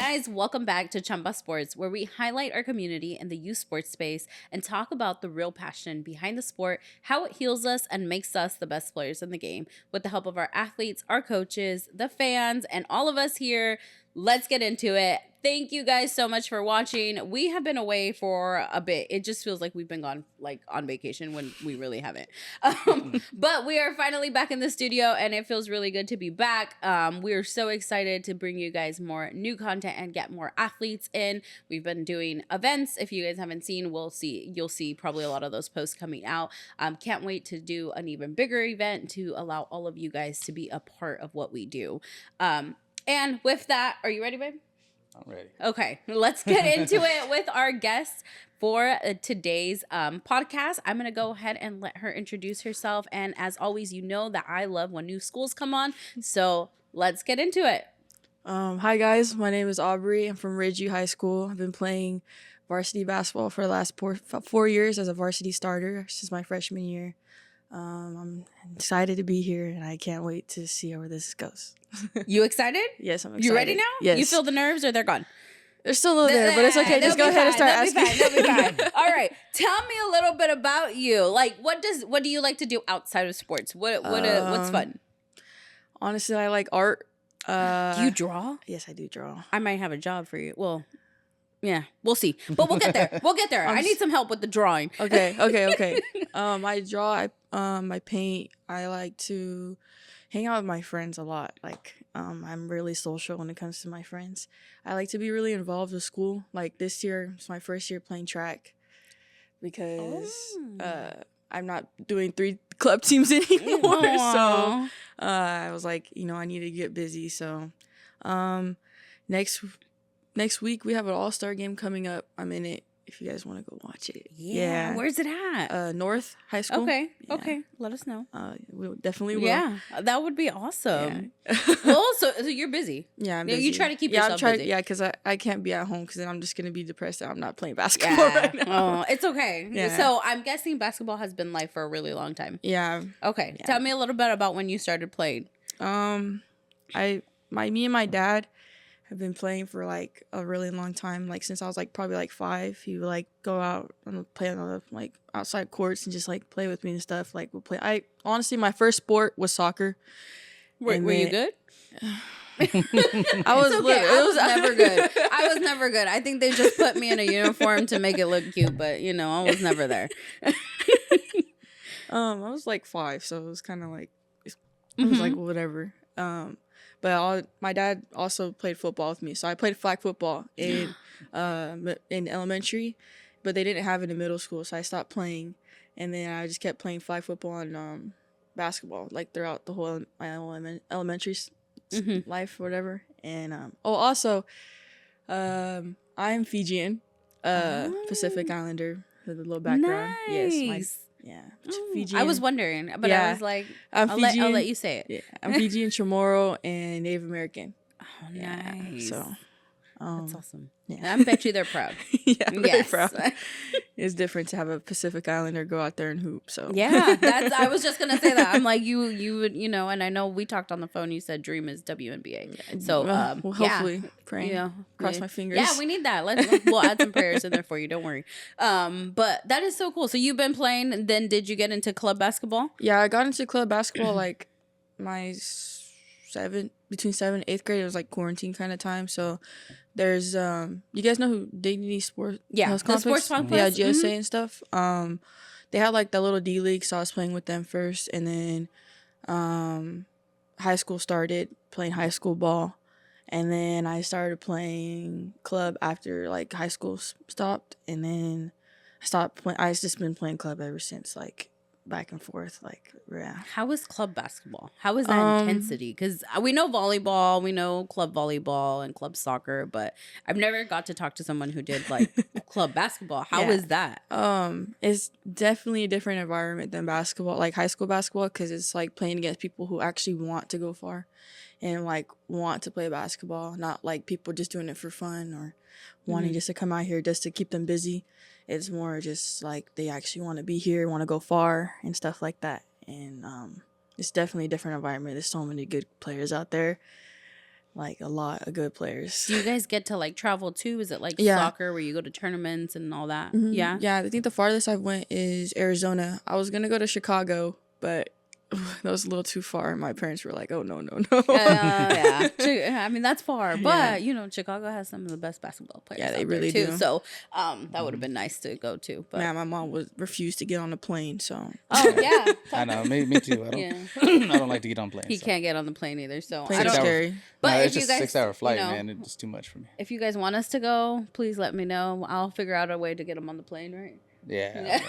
guys, welcome back to Chamba Sports, where we highlight our community in the youth sports space and talk about the real passion behind the sport, how it heals us and makes us the best players in the game. With the help of our athletes, our coaches, the fans, and all of us here, let's get into it. Thank you guys so much for watching. We have been away for a bit. It just feels like we've been gone like on vacation when we really haven't. But we are finally back in the studio and it feels really good to be back. We are so excited to bring you guys more new content and get more athletes in. We've been doing events. If you guys haven't seen, you'll see probably a lot of those posts coming out. Can't wait to do an even bigger event to allow all of you guys to be a part of what we do. And with that, are you ready, babe? I'm ready. Okay, let's get into it with our guest for today's podcast. I'm going to go ahead and let her introduce herself. And as always, you know that I love when new schools come on. So let's get into it. Hi, guys. My name is Aubrey. I'm from Ridgeview High School. I've been playing varsity basketball for the last 4 years as a varsity starter since my freshman year. I'm excited to be here, and I can't wait to see where this goes. You excited? Yes, I'm excited. You ready now? Yes. You feel the nerves or they're gone? They're still a little there, but it's okay. Just go ahead and start asking. They'll be fine. All right. Tell me a little bit about you. Like, what do you like to do outside of sports? What's fun? Honestly, I like art. Do you draw? Yes, I do draw. I might have a job for you. Well, yeah, we'll see. But we'll get there. I need some help with the drawing. Okay. I draw. I paint. I like to hang out with my friends a lot. Like, I'm really social when it comes to my friends. I like to be really involved with school. Like this year, it's my first year playing track because I'm not doing 3 club teams anymore. Aww. So I was like, I need to get busy. So next week we have an all-star game coming up. I'm in it. If you guys want to go watch it. Yeah. Where's it at? North High School. Okay. Yeah. Okay. Let us know. We definitely will. Yeah. That would be awesome. Yeah. Well, so you're busy. Yeah, I'm busy. busy. You try to keep yourself busy. Yeah, because I can't be at home because then I'm just going to be depressed that I'm not playing basketball right now. Oh, it's okay. Yeah. So I'm guessing basketball has been life for a really long time. Yeah. Okay. Yeah. Tell me a little bit about when you started playing. Me and my dad have been playing for like a really long time. Like since I was like probably like 5, he would like go out and play on the like outside courts and just like play with me and stuff. Like we'll play. I honestly, my first sport was soccer. Were you good? I was. It's okay. I was never good. I was never good. I think they just put me in a uniform to make it look cute, but I was never there. I was like 5, so it was kind of like I was like whatever. But my dad also played football with me, so I played flag football in elementary, but they didn't have it in middle school, so I stopped playing, and then I just kept playing flag football and basketball like throughout the whole my elementary life or whatever. And also, I'm Fijian, Pacific Islander with a little background. Nice. Yes, Fijian. I was wondering, but Yeah. I was like, I'm I'll Fijian. let you say it. Yeah, I'm Fijian, Chamorro, and Native American. Oh, Yeah, nice. so That's awesome. yeah. I bet you they're proud. Yeah, very Yes. proud. It's different to have a Pacific Islander go out there and hoop. So Yeah, I was just gonna say that. I'm like you would and I know we talked on the phone. You said dream is WNBA. So well, hopefully praying. Cross my fingers. Yeah, we need that. We'll add some prayers in there for you. Don't worry. But that is so cool. So you've been playing. And then did you get into club basketball? Yeah, I got into club basketball like my between 7th and 8th grade. It was like quarantine kind of time. So there's you guys know who Dignity Sports? Yeah, Health the Complex? sports complex. Yeah, GSA and stuff. They had like the little D League, so I was playing with them first, and then high school started playing high school ball, and then I started playing club after like high school stopped, and then I stopped playing. I've just been playing club ever since, like back and forth, like yeah. How is club basketball? How is that intensity? Because we know volleyball, we know club volleyball and club soccer, but I've never got to talk to someone who did like club basketball. How is that? It's definitely a different environment than basketball, like high school basketball, because it's like playing against people who actually want to go far and like want to play basketball, not like people just doing it for fun or wanting just to come out here just to keep them busy. It's more just like they actually want to be here, want to go far and stuff like that. And it's definitely a different environment. There's so many good players out there like a lot of good players. Do you guys get to like travel too? Is it like Yeah. soccer where you go to tournaments and all that? Mhm. Yeah. Yeah, I think the farthest I've went is Arizona. I was gonna go to Chicago, but that was a little too far. And my parents were like, "Oh no, no, no." Yeah. I mean, that's far, but Yeah. you know, Chicago has some of the best basketball players. Yeah, they out there, really too. do. So, that would have been nice to go to. But Man, my mom refused to get on the plane, so oh yeah, I know. Me too. I don't. Yeah. I don't like to get on planes. he so. can't get on the plane either. So plane I is don't. scary. But No, if it's you just guys, a 6-hour flight, you know, man. It's too much for me. if you guys want us to go, please let me know. I'll figure out a way to get them on the plane, right? Yeah.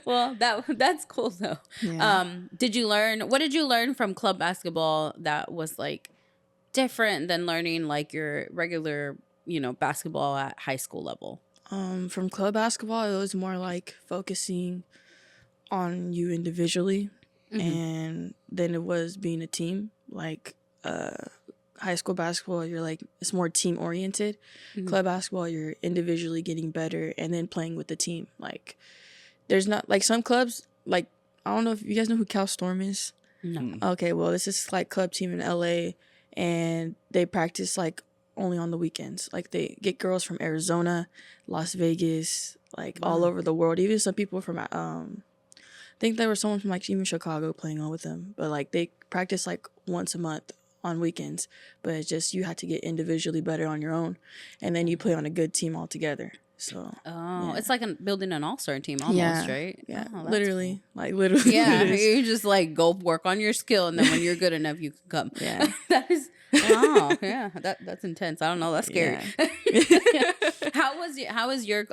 Well, that's cool though. Yeah. What did you learn from club basketball that was like different than learning like your regular, basketball at high school level? From club basketball, it was more like focusing on you individually, and then it was being a team. Like high school basketball, you're like it's more team oriented. Club basketball, you're individually getting better and then playing with the team. Like there's not like some clubs like I don't know if you guys know who Cal Storm is. No. Okay, well this is like club team in LA, and they practice like only on the weekends. Like they get girls from Arizona, Las Vegas, like all over the world. Even some people from I think there was someone from like even Chicago playing on with them. But like they practice like once a month on weekends. But it's just you have to get individually better on your own, and then you play on a good team all together. So It's like building an all-star team almost, right? Yeah, Oh, that's literally, like literally. Yeah, it is. you just like go work on your skill, and then when you're good enough, you can come. Yeah. That is wow. Yeah, that's intense. I don't know. That's scary. Yeah. How was your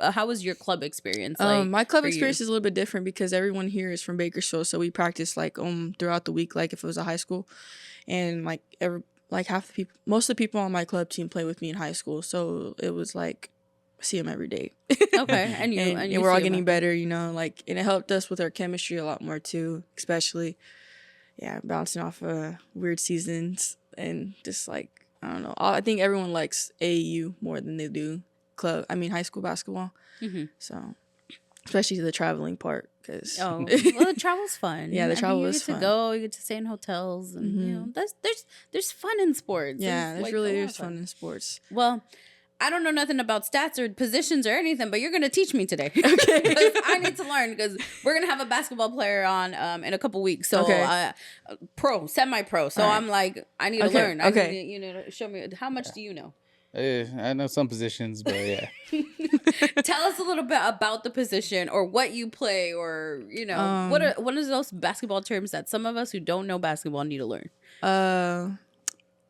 club experience? Like, My club for you? experience is a little bit different because everyone here is from Bakersfield, so we practice like throughout the week, like if it was a high school, and like half the people, most of the people on my club team play with me in high school, so it was like I see them every day. Okay, and and we're all getting better, like, and it helped us with our chemistry a lot more too, especially bouncing off weird seasons and just like I don't know. I think everyone likes AAU more than they do high school basketball. So, especially the traveling part, because well, the travel's fun. Yeah, the travel is fun. You get to go, you get to stay in hotels, and there's fun in sports. Yeah, there's there's fun in sports. Well, I don't know nothing about stats or positions or anything, but you're gonna teach me today. Okay, I need to learn because we're gonna have a basketball player on in a couple weeks. So, semi-pro. So All right. I'm like, I need to learn. I need to show me how much do you know. I know some positions, but yeah. Tell us a little bit about the position or what you play, or what are those basketball terms that some of us who don't know basketball need to learn.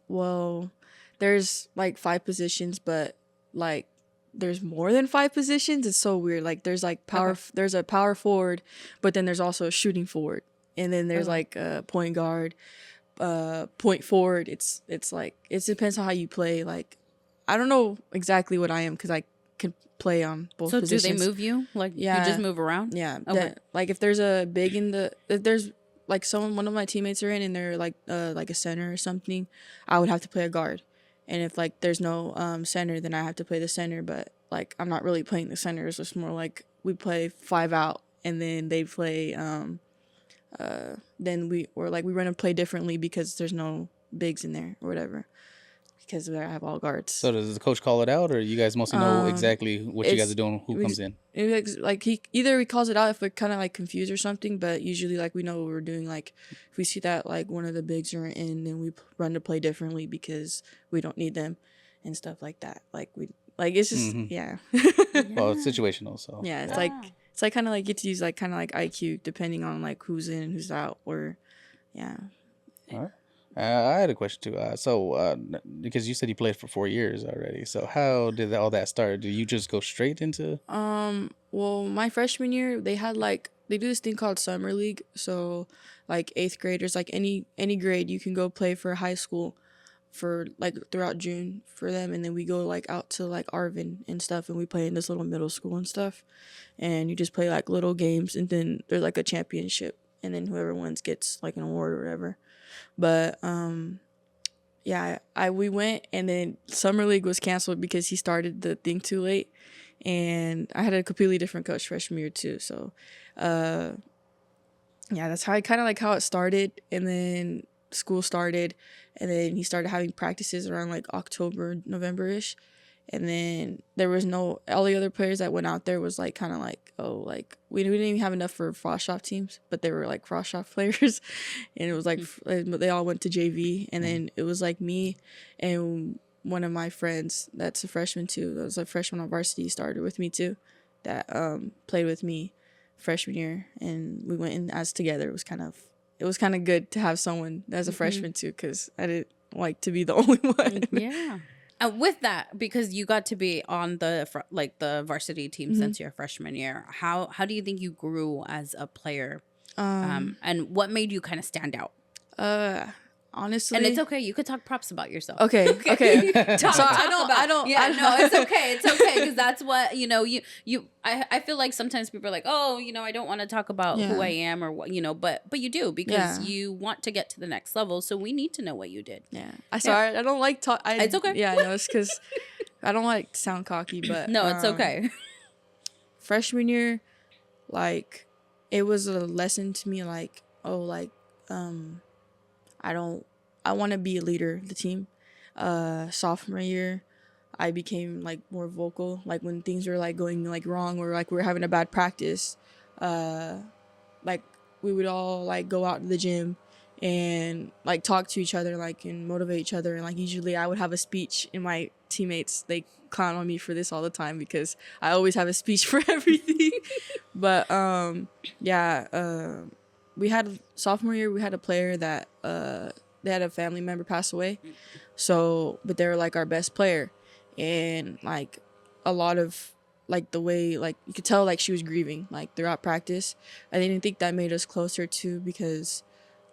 Well, there's like 5 positions, but like there's more than 5 positions. It's so weird. Like there's like there's a power forward, but then there's also a shooting forward, and then there's like a point guard, point forward. It's like it depends on how you play. Like I don't know exactly what I am because I can play on both positions. So do they move you? Like you just move around? Yeah. Okay. Like if there's a big if there's like one of my teammates are in and they're like a center or something, I would have to play a guard. And if like there's no center, then I have to play the center. But like I'm not really playing the center. It's just more like we play 5 out, and then they play. Then we run and play differently because there's no bigs in there or whatever. Because I have all guards. So does the coach call it out, or you guys mostly know exactly what you guys are doing, who comes in? Like he calls it out if we're kind of like confused or something, but usually like we know what we're doing. Like if we see that like one of the bigs are in, then we run to play differently because we don't need them and stuff like that. It's just Well, it's situational, so yeah, it's like kind of like get to use like kind of like IQ depending on like who's in and who's out, or All right. I had a question too. Because you said you played for 4 years already, so how did all that start? Did you just go straight into? Well, my freshman year they do this thing called summer league. So like 8th graders, like any grade, you can go play for high school for like throughout June for them, and then we go like out to like Arvin and stuff, and we play in this little middle school and stuff, and you just play like little games, and then there's like a championship, and then whoever wins gets like an award or whatever. But we went, and then summer league was canceled because he started the thing too late, and I had a completely different coach freshman year too. So that's how it started. And then school started, and then he started having practices around like October, November-ish. And then there was all the other players that went out there was like kind of like, oh, like we didn't even have enough for frost shop teams, but they were like frost shop players. And it was like, they all went to JV. And then it was like me and one of my friends that's a freshman too, that was a freshman on varsity, started with me too, that played with me freshman year. And we went in as together. It was kind of good to have someone as a freshman too, because I didn't like to be the only one. Yeah. With that, because you got to be on the varsity team since your freshman year, how do you think you grew as a player, and what made you kind of stand out? Honestly, and it's okay. You could talk props about yourself. Okay. Talk I don't. Yeah, no, it's okay. It's okay because that's what I feel like sometimes people are like, oh, I don't want to talk about who I am or what, but you do because you want to get to the next level. So we need to know what you did. Yeah. Sorry, I don't like talk. It's okay. Yeah, no, it's because I don't like to sound cocky, but no, it's okay. Freshman year, like it was a lesson to me. Like, oh, like I want to be a leader of the team. Sophomore year, I became like more vocal. Like when things were like going like wrong or like we were having a bad practice, like we would all like go out to the gym and like talk to each other, like and motivate each other. And like usually I would have a speech, and my teammates, they clown on me for this all the time because I always have a speech for everything. But we had sophomore year, we had a player that they had a family member pass away. So, but they were like our best player. And like a lot of like the way, like you could tell like she was grieving like throughout practice. I didn't think that made us closer too, because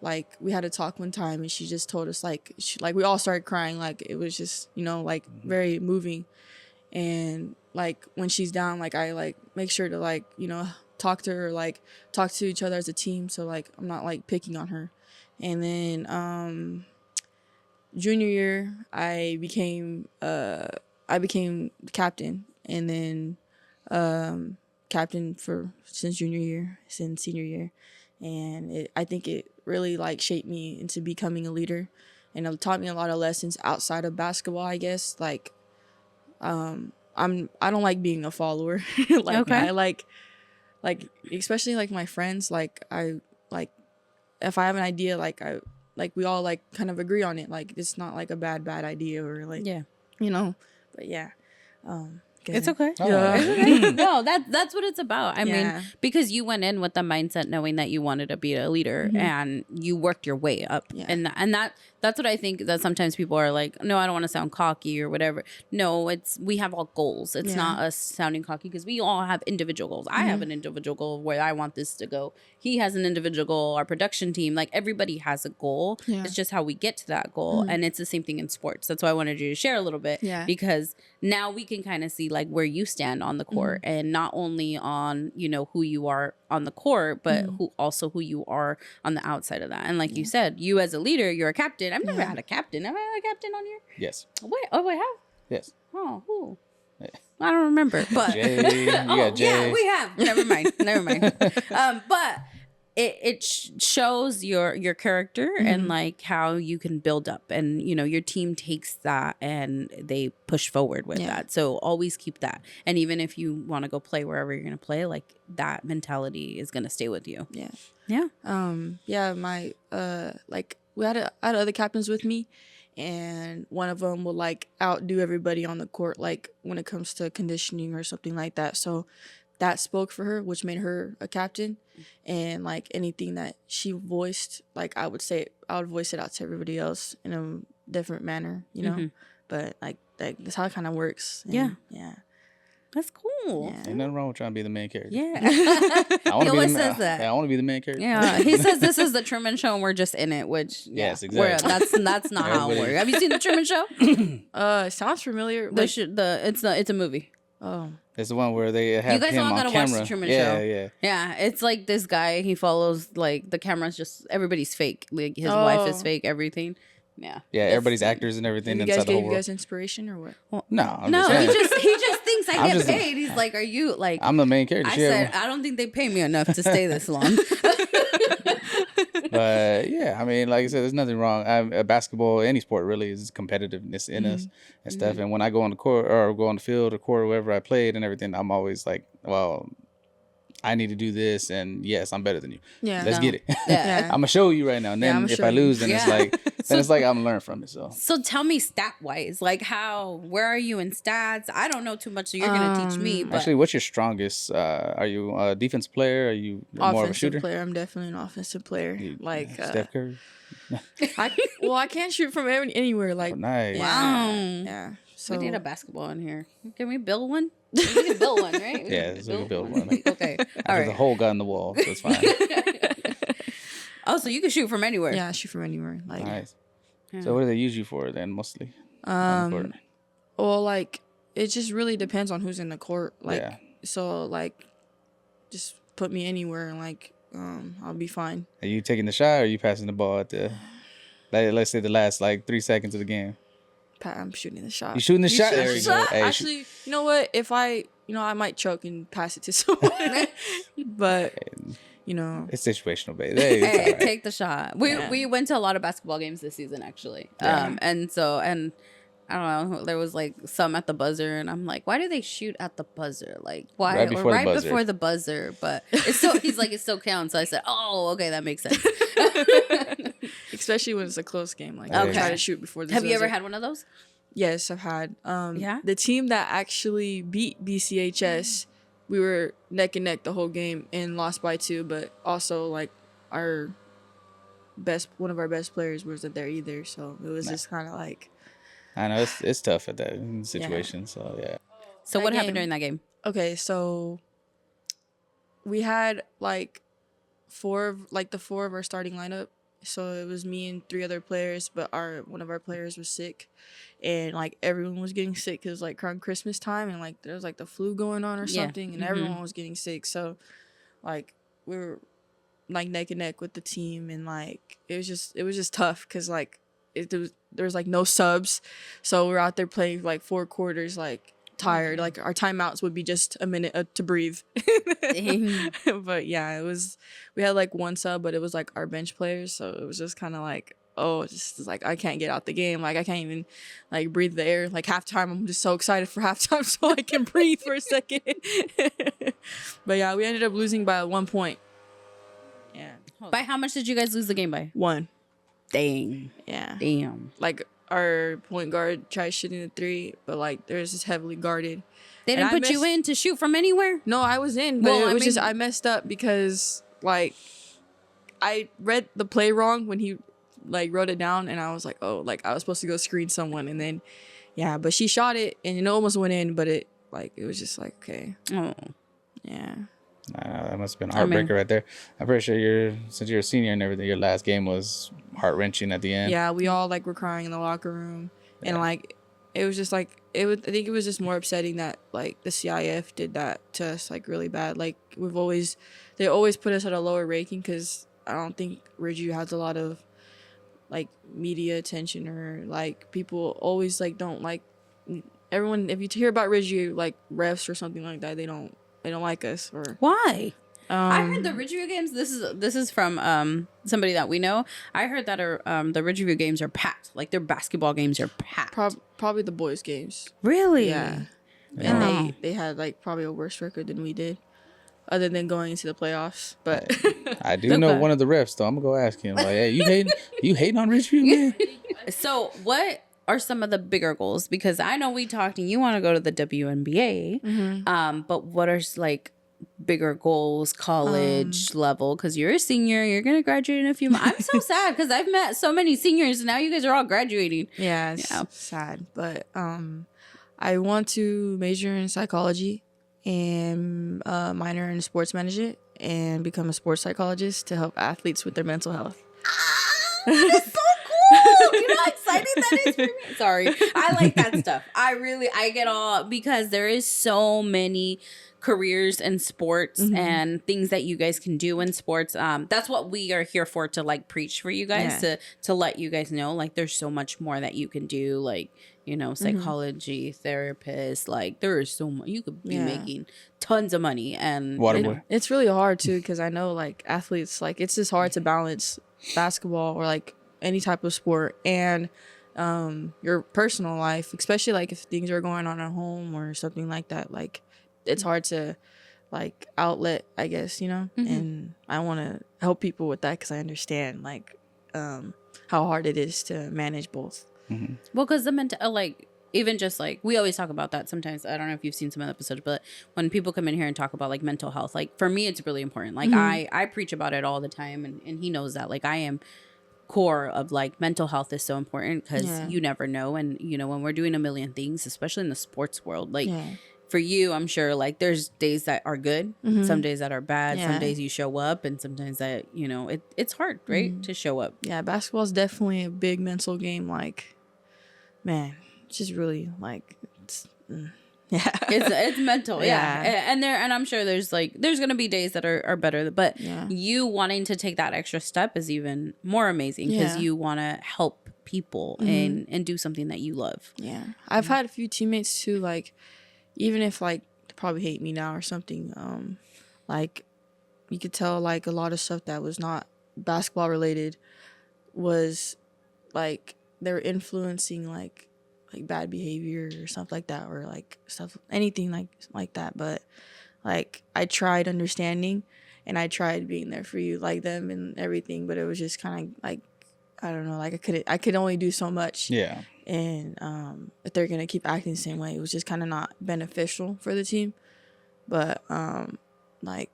like we had to talk one time and she just told us like, we all started crying. Like it was just, like very moving. And like when she's down, like I like make sure to like, talk to her, like talk to each other as a team. So like I'm not like picking on her. And then junior year I became captain, and then captain since junior year, since senior year. And I think it really like shaped me into becoming a leader, and it taught me a lot of lessons outside of basketball, I guess. Like I don't like being a follower. Like okay. I like especially like my friends, like I like if I have an idea, like we all like kind of agree on it. Like it's not like a bad idea or like but yeah. It's okay. Yeah. No, that's what it's about. I mean, because you went in with the mindset knowing that you wanted to be a leader, and you worked your way up. Yeah. And that's what I think that sometimes people are like, no, I don't want to sound cocky or whatever. No, we have all goals. It's not us sounding cocky, because we all have individual goals. I have an individual goal where I want this to go. He has an individual goal. Our production team, like everybody has a goal. Yeah. It's just how we get to that goal. And it's the same thing in sports. That's why I wanted you to share a little bit, because now we can kind of see like where you stand on the court, and not only on, who you are on the court, but who you are on the outside of that. And like you said, you as a leader, you're a captain. I've never had a captain. Have I had a captain on here? Yes. Wait, I have? Yes. Oh, who? I don't remember. But Jay. Yeah, we have. Never mind. But it shows your character and like how you can build up, and your team takes that and they push forward with that. So always keep that. And even if you want to go play wherever you're going to play, like that mentality is going to stay with you. My like I had other captains with me, and one of them will like outdo everybody on the court, like when it comes to conditioning or something like that. So that spoke for her, which made her a captain. And like anything that she voiced, like I would voice it out to everybody else in a different manner, But like that's how it kind of works. And, yeah. That's cool. Yeah. Ain't nothing wrong with trying to be the main character. Yeah. He always says that. I want to be the main character. Yeah. He says this is the Truman Show and we're just in it, which yes, exactly. That's not how it works. Have you seen the Truman Show? It sounds familiar. It's a movie. Oh. It's the one where they have you guys him all on gotta camera. watch the Truman Show. Yeah. It's like this guy. He follows like the camera's just everybody's fake. Like his wife is fake. Everything. Yeah. Yeah. Everybody's actors and everything inside the whole world. You guys inspiration or what? Well, no. He just thinks I get paid. He's like, are you like? I'm the main character. I said I don't think they pay me enough to stay this long. But yeah, I mean, like I said, there's nothing wrong. Basketball, any sport really, is competitiveness in us and stuff. And when I go on the court or go on the field or court or wherever I played and everything, I'm always like, well, I need to do this, and yes, I'm better than you. Yeah. Let's get it. Yeah. I'm gonna show you right now, and Yeah, then I'ma if show I you. lose, then it's Yeah. like I'm gonna learn from it. So So tell me stat wise, like where are you in stats? I don't know too much, so you're gonna teach me. But actually, what's your strongest? Are you a defensive player? Are you more of a Offensive shooter? player. I'm definitely an offensive player. Like Steph Curry. I can't shoot from anywhere. Like Oh, nice. Wow. Yeah. So we need a basketball in here. Can we build one? We can build one, right? We Yeah, can so we can build one. Okay. All There's a right. hole got in the wall, so it's fine. Oh, so you can shoot from anywhere. yeah, I shoot from anywhere. Like Nice. Yeah. So what do they use you for then, mostly? on the court? well, like it just really depends on who's in the court. Like Yeah. so, like just put me anywhere and like I'll be fine. Are you taking the shot or are you passing the ball at the, like, let's say the last like 3 seconds of the game? I'm shooting the shot. You shooting the shot? shoot There the you go. shot? Hey, Actually, you know what? If I might choke and pass it to someone, but you know, it's situational, baby. Hey, it's Hey, all right. take the shot. We Yeah. we went to a lot of basketball games this season, actually. Yeah. And I don't know. There was like some at the buzzer, and I'm like, why do they shoot at the buzzer? Like, why? Right before the buzzer. Before the buzzer. But it's still. He's like, it still counts. So I said, oh, okay, that makes sense. especially when it's a close game. Like Okay. I try to shoot before the. Have you ever buzzer. had one of those? Yes, I've had. Yeah? The team that actually beat BCHS, we were neck and neck the whole game and lost by 2. But also, like one of our best players wasn't there either, so it was just kind of like. I know it's tough at that situation. So yeah. So That what happened game- during that game? Okay, so we had like the four of our starting lineup. So it was me and 3 other players, but one of our players was sick, and like everyone was getting sick because like around Christmas time and like there was like the flu going on or Yeah. something, and everyone was getting sick. So like we were like neck and neck with the team, and like it was just tough because like there was like no subs, so we're out there playing like 4 quarters like tired. Like our timeouts would be just a minute to breathe. Dang. But yeah, we had like 1 sub, but it was like our bench players, so it was just kind of like, oh, just like I can't get out the game, like I can't even like breathe the air. Like halftime, I'm just so excited for halftime so I can breathe for a second. But yeah, we ended up losing by 1 point. Yeah, By how much did you guys lose the game by? 1. Dang. Yeah, Damn. like our point guard tried shooting the 3, but like there's just heavily guarded. They And didn't I put you missed- in to shoot from anywhere? No, I was in, but Well, it was just I mean- I messed up because like I read the play wrong when he like wrote it down, and I was like, oh, like I was supposed to go screen someone, and then yeah, but she shot it and it almost went in, but it was just like, okay, Oh. yeah. That must have been a I mean- heartbreaker right there. I'm pretty sure since you're a senior and everything, your last game was heart wrenching at the end. Yeah, we all like were crying in the locker room, and Yeah. like it was just like I think it was just more upsetting that like the CIF did that to us like really bad. Like they always put us at a lower ranking because I don't think Ridgeview has a lot of like media attention, or like people always like don't like everyone. If you hear about Ridgeview like refs or something like that, they don't like us. Or Why? I Um, heard the Ridgeview games. This is from somebody that we know. I heard that the Ridgeview games are packed. Like their basketball games are packed. probably the boys games. Really? Yeah. Yeah. And Oh. they had like probably a worse record than we did, other than going into the playoffs. But I do know Okay. one of the refs, though. I'm gonna go ask him. Like, hey, you hating on Ridgeview, man? So what are some of the bigger goals? Because I know we talked and you want to go to the WNBA. But what are like bigger goals, college level? Because you're a senior, you're gonna graduate in a few months. I'm so sad because I've met so many seniors and now you guys are all graduating. yeah, it's Yeah. sad. But I want to major in psychology and minor in sports management and become a sports psychologist to help athletes with their mental health. That's so cool. You know how exciting that is for me? Sorry. I like that stuff. I get all, because there is so many careers in sports and things that you guys can do in sports. That's what we are here for, to like preach for you guys, to let you guys know like there's so much more that you can do, like, you know, psychology, therapist, like there is so much you could be making tons of money. And Waterboy. It's really hard too, because I know like athletes, like it's just hard to balance basketball or like any type of sport and your personal life, especially like if things are going on at home or something like that, like it's hard to like outlet, I guess, you know. And I want to help people with that because I understand like how hard it is to manage both. Well, because the mental, like, even just like we always talk about that sometimes. I don't know if you've seen some of the episodes, but when people come in here and talk about like mental health, like for me, it's really important. Like I preach about it all the time, and he knows that. Like I am core of like mental health is so important because you never know, and you know when we're doing a million things, especially in the sports world, like. For you, I'm sure, like, there's days that are good, some days that are bad, some days you show up, and sometimes that, you know, it's hard, right, to show up. Yeah, basketball is definitely a big mental game. Like, man, it's just really, like, It's mental, and I'm sure there's going to be days that are better, but you wanting to take that extra step is even more amazing because you want to help people and do something that you love. Yeah, I've had a few teammates, too, like, even if like they probably hate me now or something, like you could tell like a lot of stuff that was not basketball related was like they were influencing like bad behavior or stuff like that, or like stuff, anything like that. But like I tried understanding and I tried being there for you like them and everything, but it was just kind of like, I don't know, like I could only do so much. Yeah. And if they're gonna keep acting the same way, it was just kind of not beneficial for the team. But like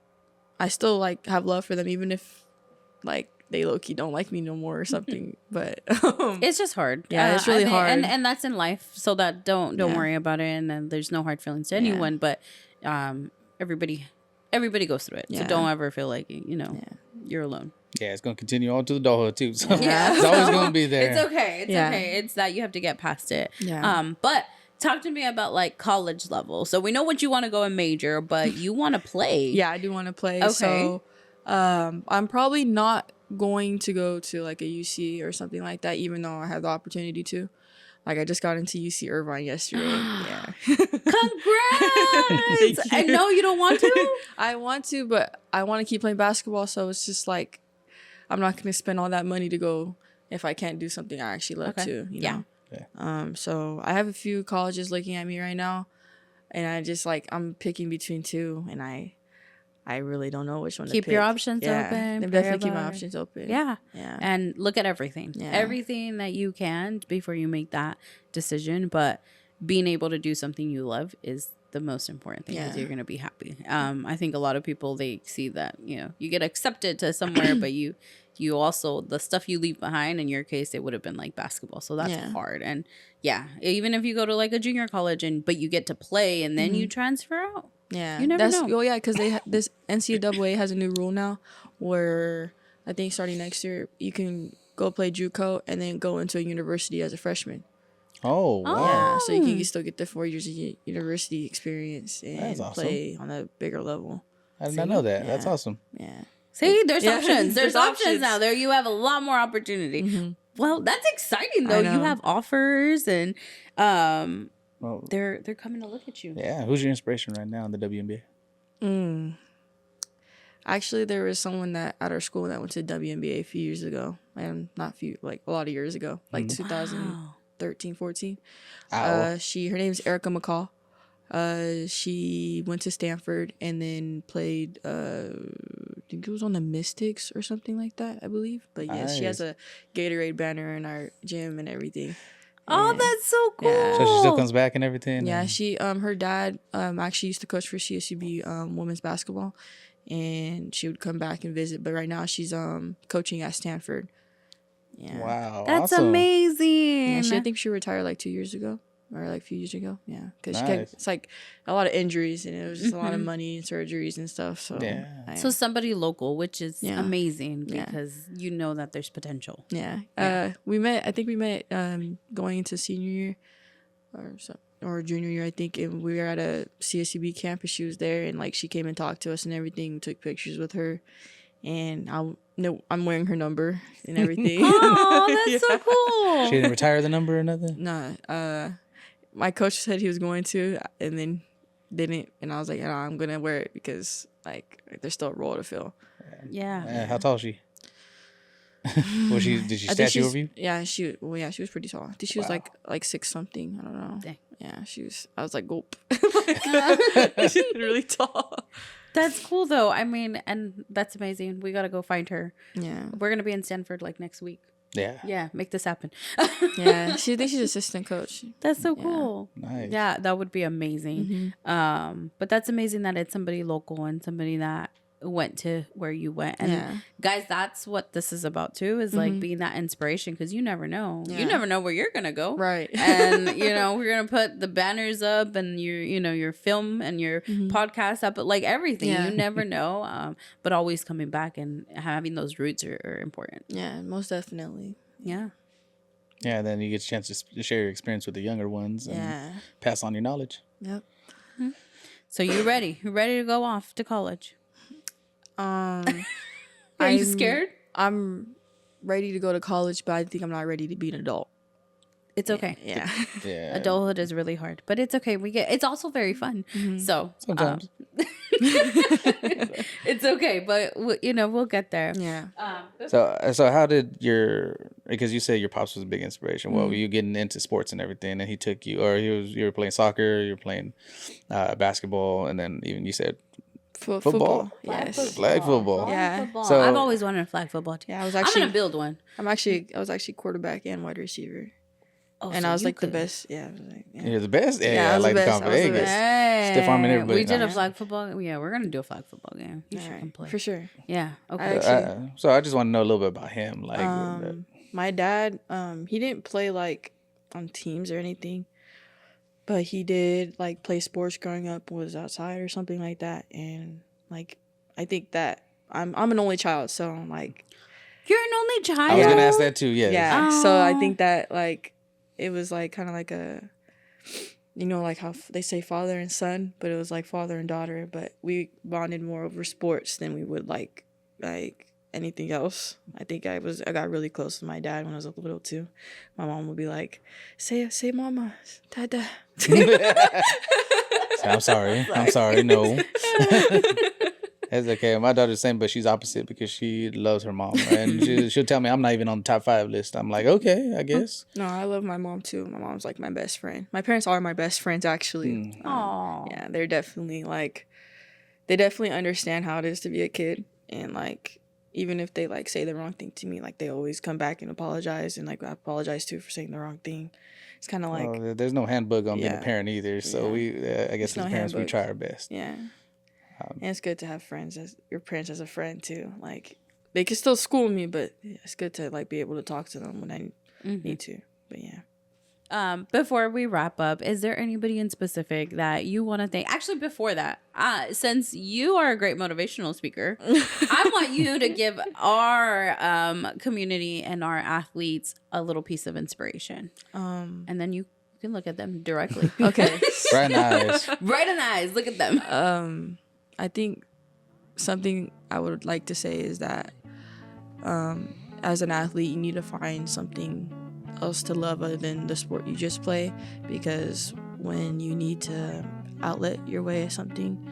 I still like have love for them, even if like they low key don't like me no more or something. But it's just hard. Yeah, it's really hard, and that's in life. So that don't worry about it, and then there's no hard feelings to anyone. But everybody goes through it. So don't ever feel like you're alone. Yeah, it's going to continue on to the adulthood, too. So it's always going to be there. It's okay. It's okay. It's that you have to get past it. Yeah. But talk to me about, like, college level. So we know what you want to go and major, but you want to play. Yeah, I do want to play. Okay. So I'm probably not going to go to, like, a UC or something like that, even though I have the opportunity to. Like, I just got into UC Irvine yesterday. Yeah. Congrats! And no, you don't want to? I want to, but I want to keep playing basketball, so it's just, like, I'm not going to spend all that money to go if I can't do something I actually love to, you know? Yeah. So I have a few colleges looking at me right now, and I just, like, I'm picking between two, and I really don't know which one to pick. Keep your options open. Definitely keep my options open. Yeah. Yeah. And look at everything. Yeah. Everything that you can before you make that decision. But being able to do something you love is the most important thing because you're going to be happy. I think a lot of people, they see that, you get accepted to somewhere, but you also, the stuff you leave behind, in your case, it would have been like basketball. So that's hard. And even if you go to like a junior college but you get to play and then you transfer out. Yeah. You never know. Oh, yeah, because this NCAA has a new rule now where I think starting next year, you can go play JUCO and then go into a university as a freshman. Oh, wow. Yeah, so you can still get the 4 years of university experience and play on a bigger level. I did not know that. That's awesome. Yeah. See, there's options. There's options now. There you have a lot more opportunity. Well, that's exciting though. You have offers and they're coming to look at you. Yeah. Who's your inspiration right now in the WNBA? Actually, there was someone that at our school that went to WNBA a few years ago. And not few, like a lot of years ago. Like 2013, 14. Her name is Erica McCall. She went to Stanford and then played I think it was on the Mystics or something like that, I believe. But yes, she has a Gatorade banner in our gym and everything. Oh, that's so cool. Yeah. So she still comes back and everything? Yeah, she her dad actually used to coach for CSUB women's basketball, and she would come back and visit, but right now she's coaching at Stanford. Yeah. Wow. That's awesome. amazing. Yeah, I think she retired like 2 years ago. Or like a few years ago, yeah, because Nice. it's like a lot of injuries and it was just a lot of money and surgeries and stuff. So so somebody local, which is amazing Yeah. because you know that there's potential. Yeah. We met. I think we met going into senior year or junior year. I think, and we were at a CSUB campus. She was there, and like she came and talked to us and everything. We took pictures with her, and I'm wearing her number and everything. Oh, that's so cool. She didn't retire the number or nothing? Nah. My coach said he was going to, and then didn't. And I was like, I'm going to wear it because, like, there's still a role to fill. Yeah. How tall is she? Well, did she I think statue over you? Yeah, she was pretty tall. I think she was Wow. like 6 something. I don't know. Dang. Yeah, I was like, gulp. Like, she's really tall. That's cool though. I mean, and that's amazing. We gotta go find her. Yeah. We're gonna be in Stanford like next week. Yeah. Yeah, make this happen. Yeah. She thinks she's assistant coach. That's so Yeah. cool. Nice. Yeah, that would be amazing. But that's amazing that it's somebody local and somebody that went to where you went. And Yeah. guys, that's what this is about too, is like being that inspiration, because you never know. You Yeah. never know where you're gonna go. Right. And we're gonna put the banners up and your film and your podcast up, but like everything. Yeah. You never know. But always coming back and having those roots are important. Yeah, most definitely. Yeah. Yeah, then you get a chance to share your experience with the younger ones and Yeah. pass on your knowledge. Yep. So you ready? You ready to go off to college? Are Are you scared? I'm ready to go to college, but I think I'm not ready to be an adult. It's okay. Yeah. Yeah. Adulthood is really hard, but it's okay. It's also very fun. So Sometimes. it's okay, but we'll get there. Yeah. So how did because you said your pops was a big inspiration. Well, were you getting into sports and everything, and he took you, or you were playing soccer, you were playing basketball, and then even you said Football. Flag Yes. flag football. Yeah. So- I've always wanted a flag football team. Yeah, I was I'm actually gonna build one. I was actually quarterback and wide receiver. Oh, And so I was you like the could- best. Yeah. I was like, yeah. You're the best. Yeah, Yeah, I I was like the the best. I was the confidence. best. Stiff arming everybody. We did a Nah. flag football. Yeah, we're gonna do a flag football game. You should Alright, come play. for sure. Yeah. Okay. I actually- So I just want to know a little bit about him. Like, My dad, he didn't play like on teams or anything, but he did like play sports growing up, was outside or something like that. And like, I think that I'm an only child, so like, You're an only child. I was gonna ask that too. Yes. yeah. So I Aw. think that like, it was like kind of like a, like how they say father and son, but it was like father and daughter. But we bonded more over sports than we would like anything else. I think I got really close with my dad when I was little too. My mom would be like, say mama, dada. I'm sorry. No. That's okay. My daughter's the same, but she's opposite because she loves her mom. And she'll tell me I'm not even on the top 5 list. I'm like, okay, I guess. No, I love my mom too. My mom's like my best friend. My parents are my best friends actually. Aw. Yeah, they're definitely like, they definitely understand how it is to be a kid. And like, even if they like say the wrong thing to me, like they always come back and apologize, and like I apologize too for saying the wrong thing. It's kind of like, Well, there's no handbook on being a Yeah. parent either. So Yeah. I guess There's as no parents, we handbook. try our best. yeah. And it's good to have your parents as a friend too. Like they can still school me, but it's good to like be able to talk to them when I need to. But yeah. Before we wrap up, is there anybody in specific that you want to thank? Actually, before that, since you are a great motivational speaker, I want you to give our community and our athletes a little piece of inspiration. And then you can look at them directly. Okay. Right nice. Right in the eyes. Look at them. I think something I would like to say is that as an athlete, you need to find something else to love other than the sport you just play, because when you need to outlet your way or something,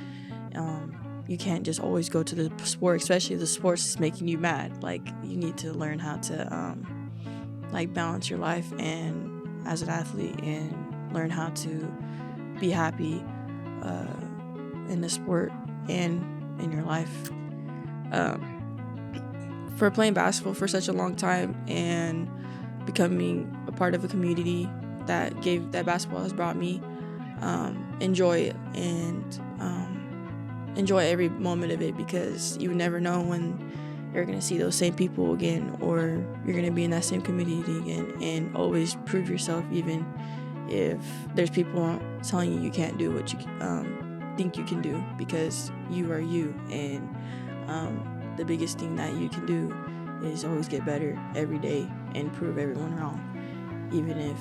you can't just always go to the sport, especially if the sports is making you mad. Like you need to learn how to like balance your life and as an athlete, and learn how to be happy in the sport and in your life. For playing basketball for such a long time and becoming a part of a community that basketball has brought me, enjoy it and enjoy every moment of it, because you never know when you're going to see those same people again, or you're going to be in that same community again. And always prove yourself, even if there's people telling you can't do what you think you can do, because you are you. And the biggest thing that you can do is always get better every day and prove everyone wrong, even if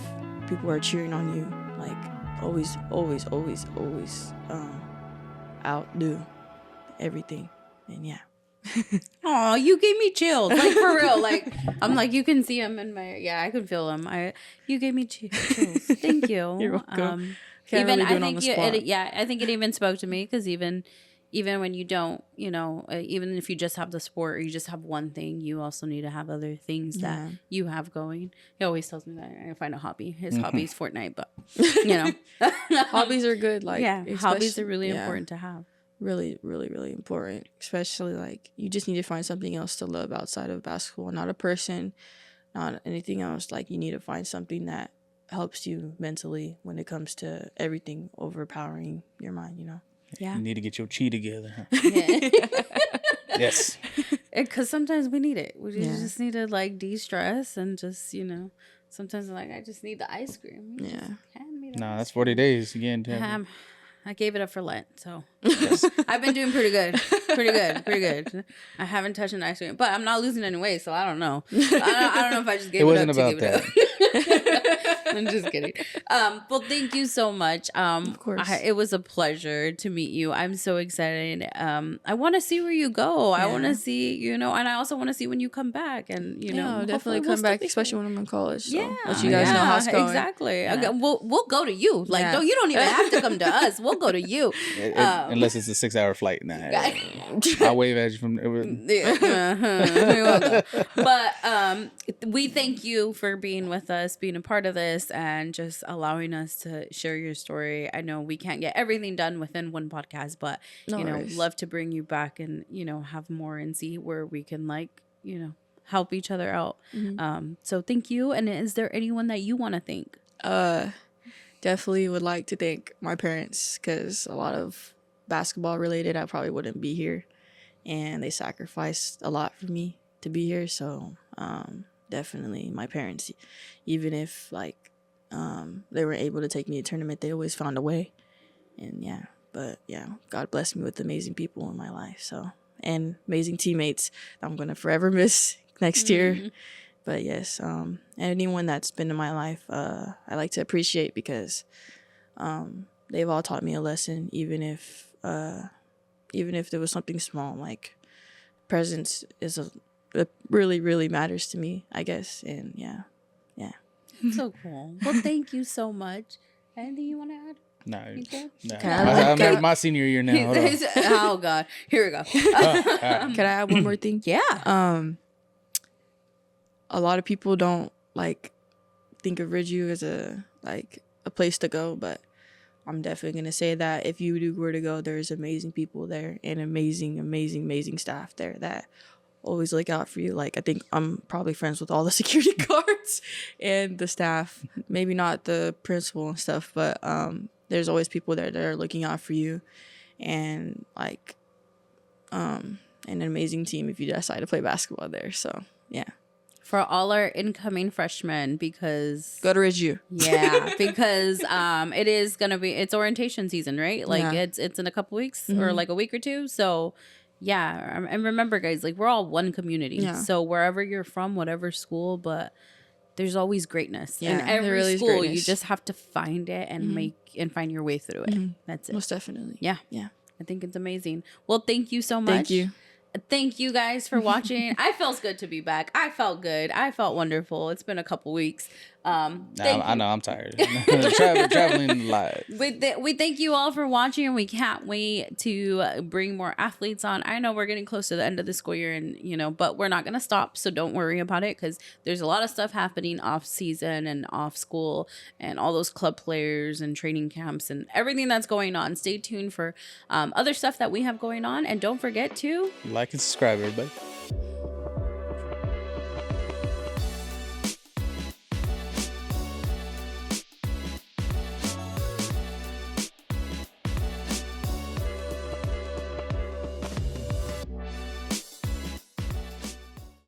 people are cheering on you. Like always outdo everything. And yeah. Oh, you gave me chills, like for real. Like I'm like, you can see them in my, I can feel them. You gave me chills. Thank you. You're welcome. Even really do I it on think the spot. I think it even spoke to me, because even even when you don't, even if you just have the sport or you just have one thing, you also need to have other things that you have going. He always tells me that I gotta find a hobby. His hobby is Fortnite, but hobbies are good. Like, hobbies are really important to have. Really, really, really important. Especially like you just need to find something else to love outside of basketball. Not a person, not anything else. Like you need to find something that helps you mentally when it comes to everything overpowering your mind, Yeah. You need to get your chi together. Huh? Yeah. Yes. Because sometimes we need it. We just need to like de-stress and just, sometimes like I just need the ice cream. No, that's 40 days again. I gave it up for Lent, so yes. I've been doing pretty good. I haven't touched an ice cream, but I'm not losing any weight, so I don't know. I don't know if I just gave it up to give it up. I'm just kidding. Well, thank you so much. Of course. It was a pleasure to meet you. I'm so excited. I want to see where you go. I want to see, and I also want to see when you come back. And I'll definitely come back, especially when I'm in college. So yeah, let you guys know how it's going. Exactly. Yeah. Okay, we'll go to you. Like, no, you don't even have to come to us. We'll go to you. Unless it's a 6-hour flight. Nah, I'll wave at you from But we thank you for being with us, being a part of this, and just allowing us to share your story. I know we can't get everything done within one podcast, but love to bring you back and have more and see where we can help each other out. So thank you. And is there anyone that you want to thank? Definitely would like to thank my parents, because a lot of basketball related, I probably wouldn't be here, and they sacrificed a lot for me to be here. So definitely my parents, even if they weren't able to take me to a tournament, they always found a way. And God blessed me with amazing people in my life, and amazing teammates I'm gonna forever miss next year. But yes, anyone that's been in my life, I like to appreciate, because they've all taught me a lesson, even if there was something small. Like presence it really, really matters to me, I guess. And yeah. So cool. Well, thank you so much. Anything you want to add? No. I'm my senior year now. Oh God, here we go. Can I add one more thing? Yeah. A lot of people don't think of Ridgeview as a place to go, but I'm definitely gonna say that if you were to go, there's amazing people there and amazing staff there that always look out for you. Like, I think I'm probably friends with all the security guards and the staff. Maybe not the principal and stuff, but there's always people there that are looking out for you, and an amazing team if you decide to play basketball there. So yeah. For all our incoming freshmen, because go to Ridgeview. Yeah, because it is gonna be, it's orientation season, right? Like it's in a couple weeks or like a week or two. So yeah, and remember, guys, like we're all one community. Yeah. So wherever you're from, whatever school, but there's always greatness in every school. You just have to find it and find your way through it. That's it. Most definitely. Yeah. I think it's amazing. Well, thank you so much. Thank you. Thank you guys for watching. I felt good to be back. I felt good. I felt wonderful. It's been a couple weeks. I know I'm tired. Traveling a lot. We thank you all for watching, and we can't wait to bring more athletes on. I know we're getting close to the end of the school year, and but we're not gonna stop. So don't worry about it, because there's a lot of stuff happening off season and off school, and all those club players and training camps and everything that's going on. Stay tuned for other stuff that we have going on, and don't forget to like and subscribe, everybody.